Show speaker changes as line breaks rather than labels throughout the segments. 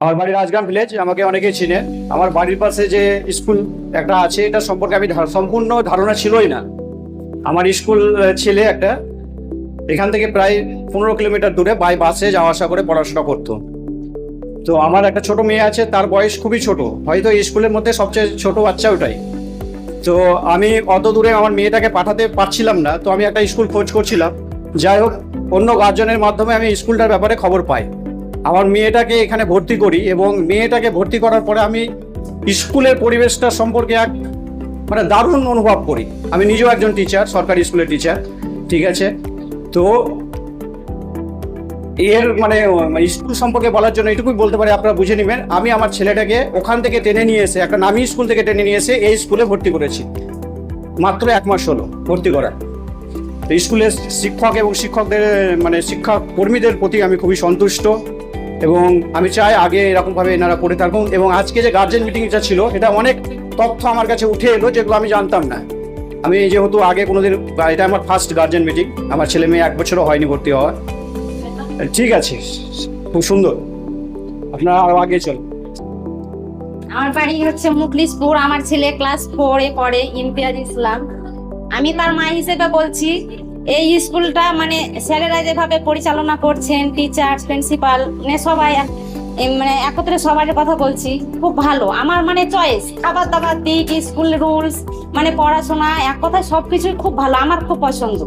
আমার বাড়ি রাজগ্রাম ভিলেজ, আমাকে অনেকেই চিনে। আমার বাড়ির পাশে যে স্কুল একটা আছে, এটা সম্পর্কে আমি সম্পূর্ণ ধারণা ছিলই না। আমার স্কুল ছেলে একটা এখান থেকে প্রায় 15 কিলোমিটার দূরে বাই বাসে যাওয়া আসা করে পড়াশোনা করতো। তো আমার একটা ছোট মেয়ে আছে, তার বয়স খুবই ছোট, হয়তো স্কুলের মধ্যে সবচেয়ে ছোট বাচ্চা ওটাই। তো আমি অত দূরে আমার মেয়েটাকে পাঠাতে পারছিলাম না, তো আমি একটা স্কুল খোঁজ করছিলাম। যাই হোক, অন্য গার্জেনের মাধ্যমে আমি স্কুলটার ব্যাপারে খবর পাই। আমার মেয়েটাকে এখানে ভর্তি করি এবং মেয়েটাকে ভর্তি করার পরে আমি স্কুলের পরিবেশটা সম্পর্কে এক দারুণ অনুভব করি। আমি নিজেও একজন টিচার, সরকারি স্কুলের টিচার, ঠিক আছে। তো এর স্কুল সম্পর্কে বলার জন্য এটুকুই বলতে পারি, আপনারা বুঝে নেবেন। আমি আমার ছেলেটাকে ওখান থেকে টেনে নিয়ে এসে, একটা নামি স্কুল থেকে টেনে নিয়ে এসে এই স্কুলে ভর্তি করেছি। মাত্র 1 মাস হলো ভর্তি করা। তো স্কুলের শিক্ষক এবং শিক্ষকদের শিক্ষা কর্মীদের প্রতি আমি খুবই সন্তুষ্ট এবং আমি চাই আগে এরকমভাবে এনারা করে থাকুন। এবং আজকে যে গার্জেন মিটিংটা ছিল, এটা অনেক তথ্য আমার কাছে উঠে এলো যেগুলো আমি জানতাম না। আমি যেহেতু আগে কোনোদিন, এটা আমার ফার্স্ট গার্জেন মিটিং, আমার ছেলে মেয়ে 1 বছরও হয়নি ভর্তি হওয়া। ঠিক আছে, খুব সুন্দর, আপনারা আরো আগে চল।
আমার বাড়ি হচ্ছে মুখলিশপুর। আমার ছেলে ক্লাস 4-এ পড়ে, ইমতিয়াজ ইসলাম। আমি তার মা হিসেবে বলছি, এই স্কুলটা স্যারেরা যেভাবে পরিচালনা করছেন, টিচার, প্রিন্সিপাল, সবাই একত্রে সবার কথা বলছি, খুব ভালো। আমার চয়েস, খাবার দাবার দিক, স্কুল রুলস, পড়াশোনা, এক কথায় সবকিছুই খুব ভালো, আমার খুব পছন্দ।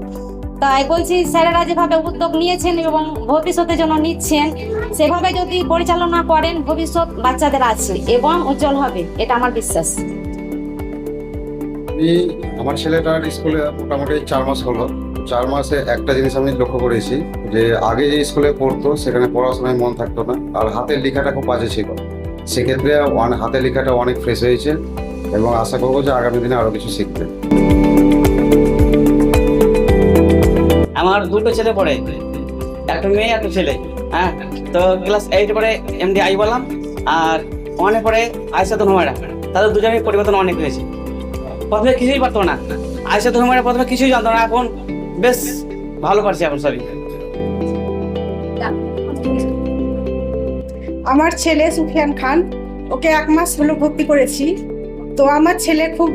তাই বলছি, স্যারেরা যেভাবে উদ্যোগ নিয়েছেন এবং ভবিষ্যতে যেন নিচ্ছেন, সেভাবে যদি পরিচালনা করেন, ভবিষ্যৎ বাচ্চাদের আছে এবং উজ্জ্বল হবে, এটা আমার বিশ্বাস।
আমার ছেলেটার স্কুলে মোটামুটি 4 মাস হলো। 4 মাসে একটা জিনিস আমি লক্ষ্য করেছি, যে আগে যে স্কুলে পড়তো সেখানে পড়াশোনায় মন থাকতো না, আর হাতের লেখাটা খুব বাজে ছিল। সেক্ষেত্রে হাতের লেখাটা অনেক ফ্রেশ হয়েছে এবং আশা করবো যে আগামী দিনে আরো কিছু শিখবে।
আমার 2টো ছেলে পড়ে, একটা মেয়ে একটা ছেলে। হ্যাঁ, তো ক্লাস 8 পরে এমডি আই বললাম, আর 1-এ পরে আয়সাতুল হুমায়রা। তাদের দুজনের পরিবর্তন অনেক হয়েছে। প্রথমে কিছুই পারতো না, আয়সাতুল হুমায়রা প্রথমে কিছুই জানতো না, এখন বেশ ভালো পারছে এখন সবই।
আমার ছেলে সুফিয়ান খান, ওকে 1 মাস হলো ভর্তি করেছি। তো আমার ছেলে খুব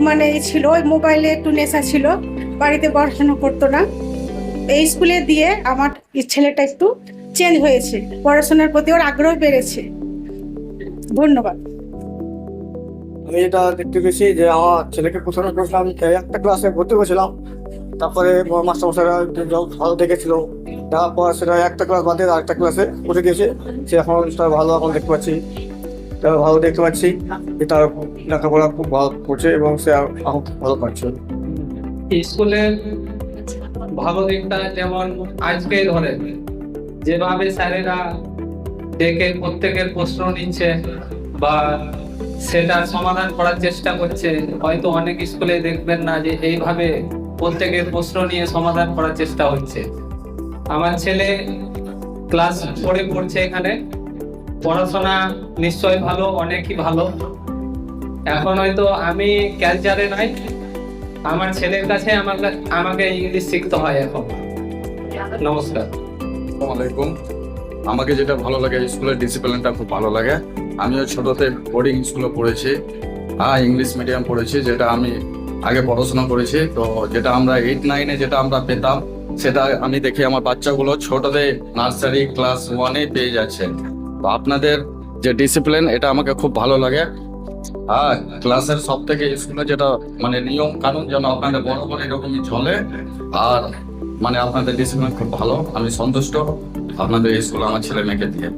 ছিল, ওই মোবাইলে একটু নেশা ছিল, বাড়িতে পড়াশোনা করতো না। এই স্কুলে দিয়ে আমার ছেলেটা একটু চেঞ্জ হয়েছে, পড়াশোনার প্রতি ওর আগ্রহ বেড়েছে। ধন্যবাদ।
আমি এটা দেখতে পেয়েছি যে আমার ছেলেকে প্রথমে করেছিলাম একটা ক্লাসে ভর্তি করেছিলাম, তারপরে মাস্টারমশাইরা ভালো দেখেছিল, তারপর সেটা একটা ক্লাস বাদে আরেকটা ক্লাসে উঠে গিয়েছে। সে এখন তার ভালো এখন দেখতে পাচ্ছি, তার ভালো দেখতে পাচ্ছি যে তার লেখাপড়া খুব ভালো করছে এবং সে এখন খুব ভালো পাচ্ছে।
স্কুলের ভালো দিকটা যেমন আজকে ধরে যেভাবে স্যারেরা ডেকে প্রত্যেকের প্রশ্ন নিচ্ছে বা সেটা সমাধান করার চেষ্টা করছে, হয়তো অনেক স্কুলে দেখবেন না যে এইভাবে প্রত্যেকের প্রশ্ন নিয়ে সমাধান করার চেষ্টা হচ্ছে। আমার ছেলে ক্লাস 4-এ পড়ছে এখানে, পড়াশোনা নিশ্চয়ই ভালো, অনেকই ভালো। এখন হয়তো আমি কালচারে নাই, আমার ছেলের কাছে আমাকে ইংলিশ শিখতে হয় এখন। নমস্কার।
আসসালামু আলাইকুম। আমাকে যেটা ভালো লাগে, স্কুলের ডিসিপ্লিনটা খুব ভালো লাগে। আমিও ছোটতে বোর্ডিং স্কুলে পড়েছি, ইংলিশ মিডিয়াম পড়েছি, যেটা আমি আগে পড়াশোনা করেছি। তো যেটা আমরা 8-9-এ যেটা আমরা পেতাম, সেটা আমি দেখি আমার বাচ্চাগুলো ছোটতে নার্সারি ক্লাস 1-এ পেয়ে যাচ্ছে। তো আপনাদের যে ডিসিপ্লিন, এটা আমাকে খুব ভালো লাগে। ক্লাসের সব থেকে স্কুলে যেটা নিয়ম কানুন যেন আপনাদের বড় বড় এরকমই চলে, আর আপনাদের ডিসিপ্লিন খুব ভালো। আমি সন্তুষ্ট আপনাদের এই স্কুলে আমার ছেলে মেয়েকে দিয়ে।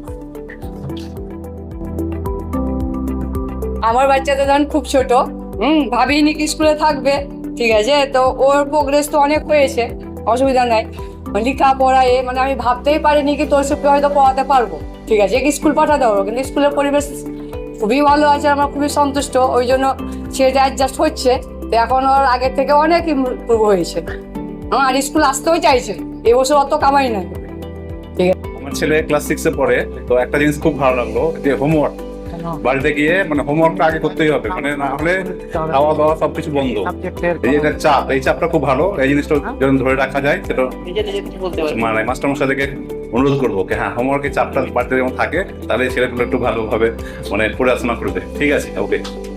আমার বাচ্চাটা যখন খুব ছোট, ভাবিনি কি স্কুলে থাকবে, ঠিক আছে। তো ওর প্রোগ্রেস তো অনেক হয়েছে, অসুবিধা নাই। লেখা পড়ায় আমি ভাবতেই পারিনি কি তোর সবকে হয়তো পড়াতে পারবো, ঠিক আছে, স্কুল পাঠাতে পারবো। কিন্তু স্কুলের পরিবেশ খুবই ভালো আছে, আমরা খুবই সন্তুষ্ট। ওই জন্য সেটা অ্যাডজাস্ট হচ্ছে। তো এখন ওর আগের থেকে অনেক ইমপ্রুভ হয়েছে, আমার স্কুল আসতেও চাইছে। এবছর অত কামাই না।
আমার ছেলে ক্লাস 6-এ পড়ে। তো একটা জিনিস খুব ভালো লাগলো, যে হোমওয়ার্ক বাড়িতে গিয়ে হোমওয়ার্কটা আগে করতেই হবে, না হলে খাওয়া দাওয়া সবকিছু বন্ধ। এই যে চাপ, এই চাপটা খুব ভালো। এই জিনিসটা যেন ধরে রাখা যায়, সেটা মাস্টারমশাই থেকে অনুরোধ করবো ওকে, হ্যাঁ হোমওয়ার্কের চাপটা বাড়িতে যেমন থাকে, তাহলে ছেলেগুলো একটু ভালোভাবে মানে পড়াশোনা করবে। ঠিক আছে, ওকে।